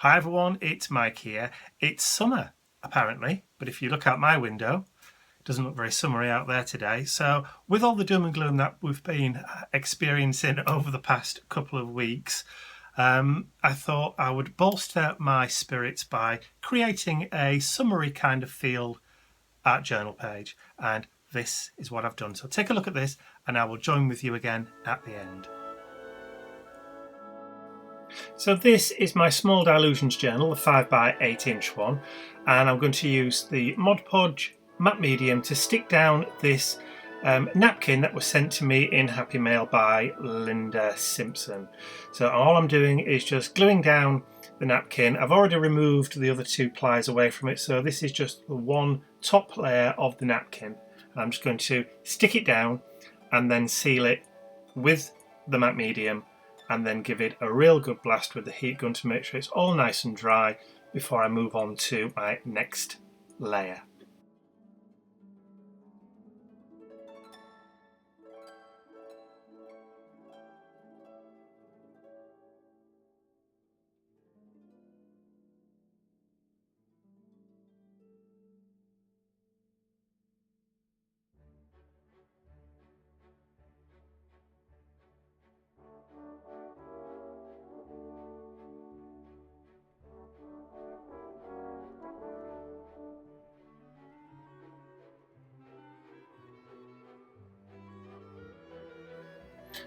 Hi everyone, it's Mike here. It's summer apparently, but if you look out my window, it doesn't look very summery out there today. So with all the doom and gloom that we've been experiencing over the past couple of weeks, I thought I would bolster my spirits by creating a summery kind of feel art journal page, and this is what I've done. So take a look at this and I will join with you again at the end. So this is my Small Dilutions journal, the 5x8 inch one, and I'm going to use the Mod Podge matte medium to stick down this napkin that was sent to me in Happy Mail by Linda Simpson. So all I'm doing is just gluing down the napkin. I've already removed the other two plies away from it, so this is just the one top layer of the napkin. I'm just going to stick it down and then seal it with the matte medium, and then give it a real good blast with the heat gun to make sure it's all nice and dry before I move on to my next layer.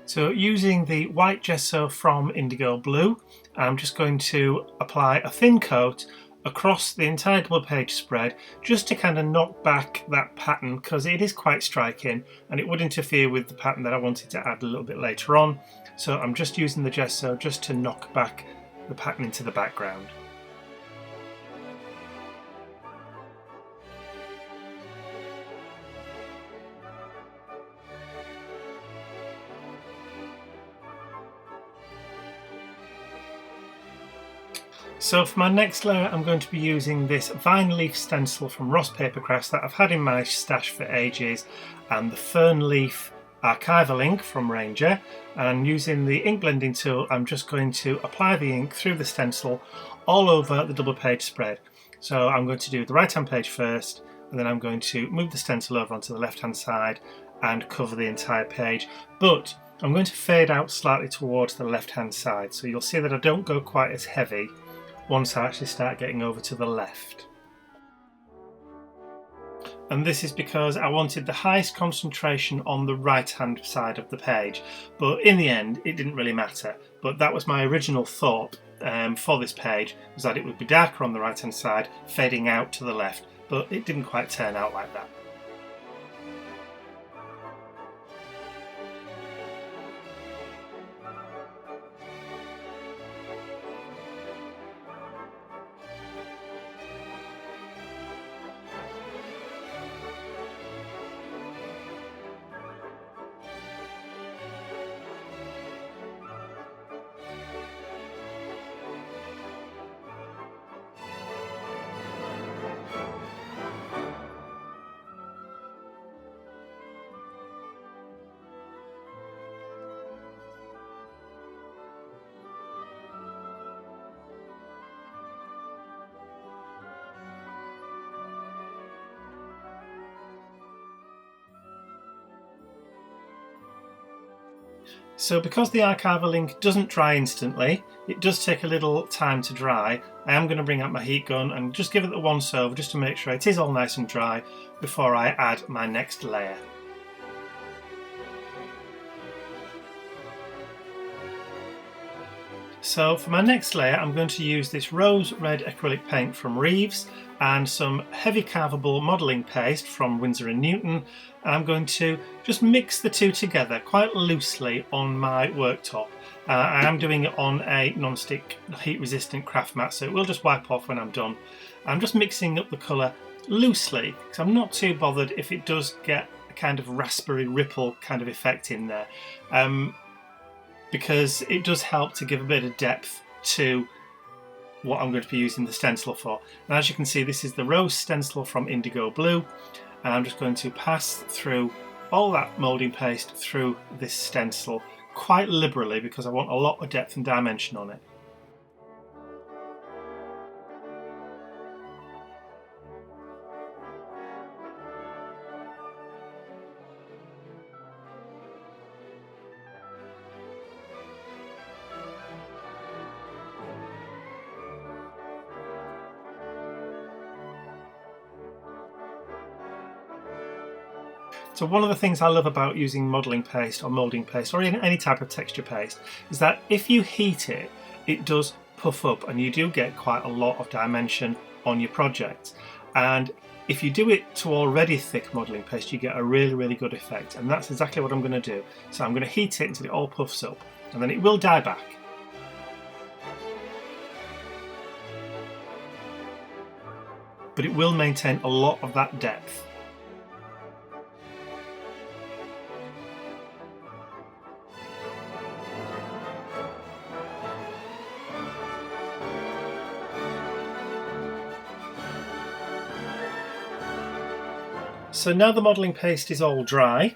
So using the white gesso from Indigo Blue, I'm just going to apply a thin coat across the entire double page spread just to kind of knock back that pattern, because it is quite striking and it would interfere with the pattern that I wanted to add a little bit later on. So I'm just using the gesso just to knock back the pattern into the background. So for my next layer I'm going to be using this vine leaf stencil from Ross Papercrafts that I've had in my stash for ages, and the fern leaf archival ink from Ranger, and using the ink blending tool I'm just going to apply the ink through the stencil all over the double page spread. So I'm going to do the right hand page first, and then I'm going to move the stencil over onto the left hand side and cover the entire page, but I'm going to fade out slightly towards the left hand side, so you'll see that I don't go quite as heavy once I actually start getting over to the left. And this is because I wanted the highest concentration on the right hand side of the page, but in the end it didn't really matter. But that was my original thought for this page, was that it would be darker on the right hand side, fading out to the left, but it didn't quite turn out like that. So because the archival ink doesn't dry instantly, it does take a little time to dry, I am going to bring out my heat gun and just give it the once over just to make sure it is all nice and dry before I add my next layer. So for my next layer I'm going to use this rose red acrylic paint from Reeves and some heavy carvable modelling paste from Winsor & Newton, and I'm going to just mix the two together quite loosely on my worktop. I am doing it on a non-stick heat resistant craft mat, so it will just wipe off when I'm done. I'm just mixing up the colour loosely because I'm not too bothered if it does get a kind of raspberry ripple kind of effect in there, because it does help to give a bit of depth to what I'm going to be using the stencil for. And as you can see, this is the rose stencil from Indigo Blue, and I'm just going to pass through all that moulding paste through this stencil quite liberally because I want a lot of depth and dimension on it. So one of the things I love about using modelling paste or moulding paste or any type of texture paste is that if you heat it, it does puff up and you do get quite a lot of dimension on your project. And if you do it to already thick modelling paste, you get a really good effect, and that's exactly what I'm going to do. So I'm going to heat it until it all puffs up, and then it will dye back. But it will maintain a lot of that depth. So now the modelling paste is all dry,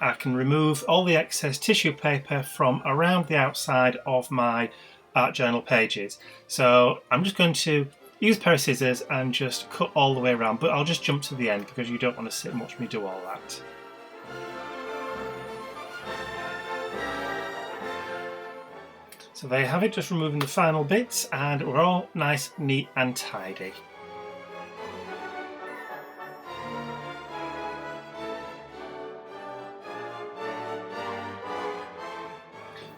I can remove all the excess tissue paper from around the outside of my art journal pages. So I'm just going to use a pair of scissors and just cut all the way around, but I'll just jump to the end because you don't want to sit and watch me do all that. So there you have it, just removing the final bits, and we're all nice, neat and tidy.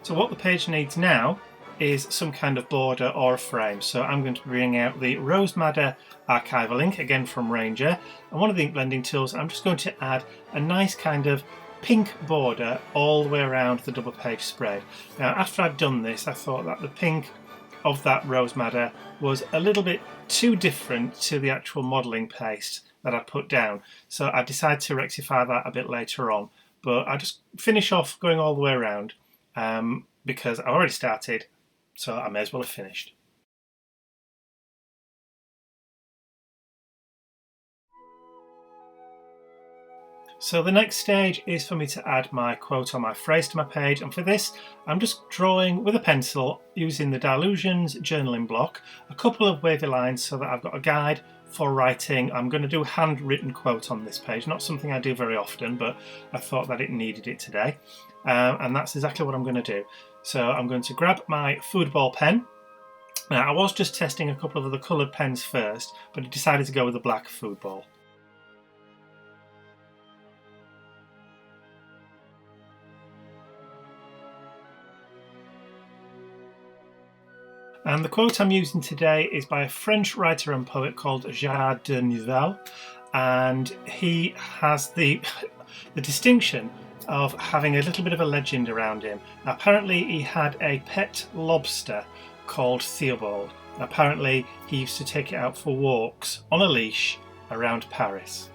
So what the page needs now is some kind of border or a frame. So I'm going to bring out the Rose Madder archival ink, again from Ranger, and one of the ink blending tools. I'm just going to add a nice kind of pink border all the way around the double page spread. Now after I've done this, I thought that the pink of that Rose Madder was a little bit too different to the actual modelling paste that I put down. So I decided to rectify that a bit later on, but I just finish off going all the way around. Because I already started, so I may as well have finished. So the next stage is for me to add my quote or my phrase to my page, and for this I'm just drawing with a pencil using the Dilutions journaling block a couple of wavy lines so that I've got a guide for writing. I'm going to do a handwritten quote on this page, not something I do very often, but I thought that it needed it today, and that's exactly what I'm going to do. So I'm going to grab my football pen. Now I was just testing a couple of other coloured pens first, but I decided to go with the black football. And the quote I'm using today is by a French writer and poet called Gérard de Nerval, and he has the distinction of having a little bit of a legend around him. Now, apparently he had a pet lobster called Theobald. Apparently he used to take it out for walks on a leash around Paris.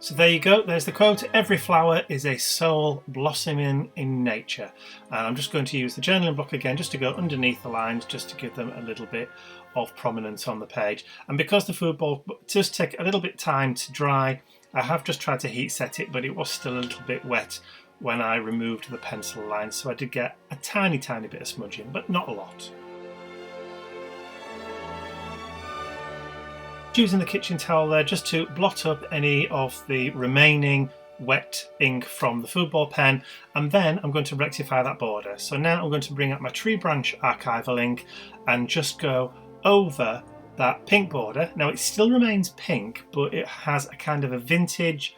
So there you go, there's the quote, "Every flower is a soul blossoming in nature." And I'm just going to use the journaling block again just to go underneath the lines, just to give them a little bit of prominence on the page. And because the football does take a little bit time to dry, I have just tried to heat set it, but it was still a little bit wet when I removed the pencil line, so I did get a tiny bit of smudging, but not a lot. Using the kitchen towel there just to blot up any of the remaining wet ink from the football pen, and then I'm going to rectify that border. So now I'm going to bring out my tree branch archival ink and just go over that pink border. Now it still remains pink, but it has a kind of a vintage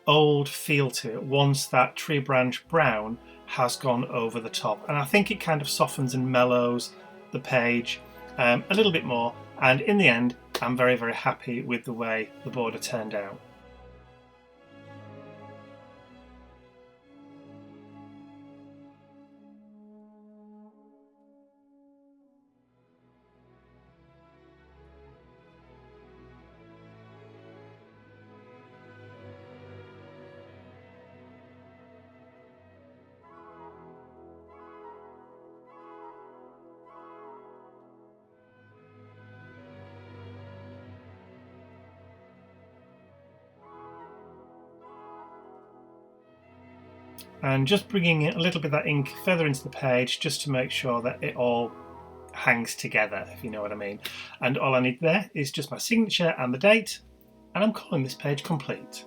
old feel to it once that tree branch brown has gone over the top, and I think it kind of softens and mellows the page a little bit more, and in the end I'm very happy with the way the border turned out. And just bringing a little bit of that ink further into the page just to make sure that it all hangs together, if you know what I mean. And all I need there is just my signature and the date, and I'm calling this page complete.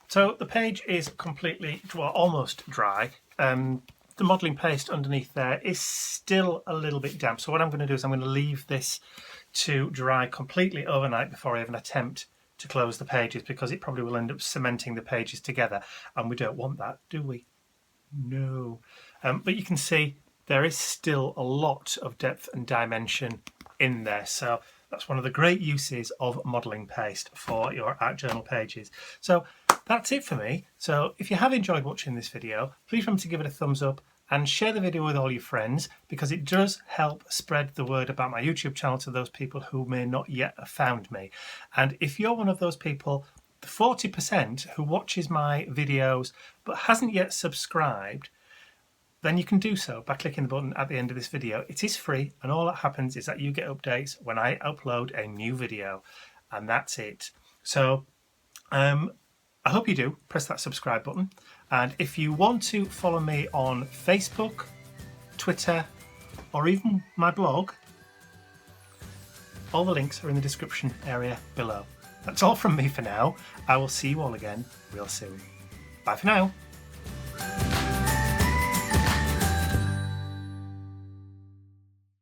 So the page is completely, well, almost dry. The modelling paste underneath there is still a little bit damp. So what I'm going to do is I'm going to leave this to dry completely overnight before I even attempt to close the pages, because it probably will end up cementing the pages together, and we don't want that, do we? No. But you can see there is still a lot of depth and dimension in there. So that's one of the great uses of modelling paste for your art journal pages. So that's it for me. So if you have enjoyed watching this video, please remember to give it a thumbs up and share the video with all your friends, because it does help spread the word about my YouTube channel to those people who may not yet have found me. And if you're one of those people, the 40% who watches my videos but hasn't yet subscribed, then you can do so by clicking the button at the end of this video. It is free, and all that happens is that you get updates when I upload a new video, and that's it. So I hope you do press that subscribe button, and if you want to follow me on Facebook, Twitter, or even my blog, all the links are in the description area below. That's all from me for now. I will see you all again real soon. Bye for now.